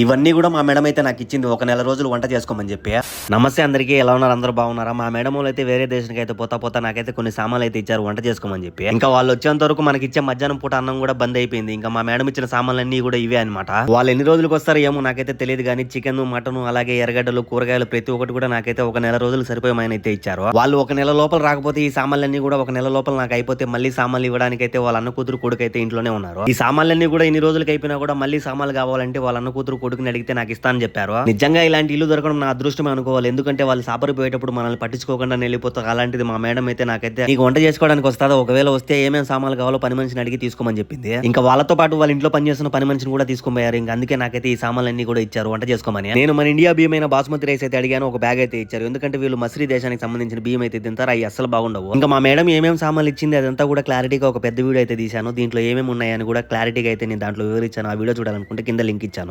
ఇవన్నీ గూడా మా మేడం అయితే నాకిచ్చింది. ఒక నెల రోజులు వంట చేసుకోమని జెప్పి. నమస్తే అందరికీ. ఎలా ఉన్నారు? అందరూ బాగున్నారా? మా మేడమోళ్ళైతే వేరే దేశానికైతే పోతా నాకైతే కొన్ని సామాన్లయితే ఇచ్చారు వంట చేసుకోమని జెప్పి. ఇంకా వాళ్ళొచ్చేంత వరకు మనకిచ్చే మధ్యాహ్నం పూట అన్నం గూడా బందయిపోయింది. ఇంకా మా మేడం ఇచ్చిన సామాన్లన్నీ గూడా ఇవే అనమాట. వాళ్ళు ఎన్ని రోజులకొస్తారో ఏమో నాకైతే తెలీదు గానీ చికెను, మటను అలాగే ఎర్రగడ్డలు, కూరగాయలు ప్రతి ఒక్కటి కూడా నాకైతే ఒక నెల రోజులు సరిపోయేమనైతే ఇచ్చారు. వాళ్ళు ఒక నెల లోపల రాకపోతే ఈ సామాన్లన్నీ గూడా ఒక నెల లోపల నాకయిపోతే మళ్ళీ సామాన్లు ఇవ్వడానికైతే వాళ్ళ అన్న కూతురు, కొడుకైతే ఇంట్లోనే ఉన్నారు. ఈ సామాన్లన్నీ గూడా ఇన్ని రోజులకి అయిపోయినా కూడా మళ్ళీ సామాన్లు కావాలంటే వాళ్ళ అన్న కూతురు, కొడుకుని అడిగితే నాకు ఇస్తానని చెప్పారు. నిజంగా ఇలాంటి ఇల్లు దొరకడం నా అదృష్టమే అనుకోవాలి. ఎందుకంటే వాళ్ళు సాపరి పోయేటప్పుడు మనల్ని పట్టించుకోకుండా వెళ్ళిపోతారు. అలాంటిది మా మేడం అయితే నాకైతే నీకు వంట చేసుకోవడానికి వస్తుందా, ఒకవేళ వస్తే ఏమేమి సామాన్లు కావాలో పని మనిషిని అడిగి తీసుకోమని చెప్పింది. ఇంకా వాళ్ళతో పాటు వాళ్ళ ఇంట్లో పనిచేస్తున్న పని మనిషిని కూడా తీసుకుపోయారు. ఇంకా అందుకే నాకైతే ఈ సామాన్లన్నీ కూడా ఇచ్చారు వంట చేసుకోమని. నేను మన ఇండియా బియ్యం అయిన బాస్మతి రైస్ అయితే అడిగాను, ఒక బ్యాగ్ అయితే ఇచ్చారు. ఎందుకంటే వీళ్ళు మసరి దేశానికి సంబంధించిన బియ్యం అయితే తింటారు, అవి అస్సలు బాగుండవు. ఇంకా మా మేడం ఏమేమి సామాన్లు ఇచ్చింది అదంతా కూడా క్లారిటీగా ఒక పెద్ద వీడియో అయితే తీశాను. దీంట్లో ఏమేమి ఉన్నాయని కూడా క్లారిటీగా అయితే నేను దాంట్లో వివరించాను. ఆ వీడియో చూడాలనుకుంటే కింద లింక్ ఇచ్చాను.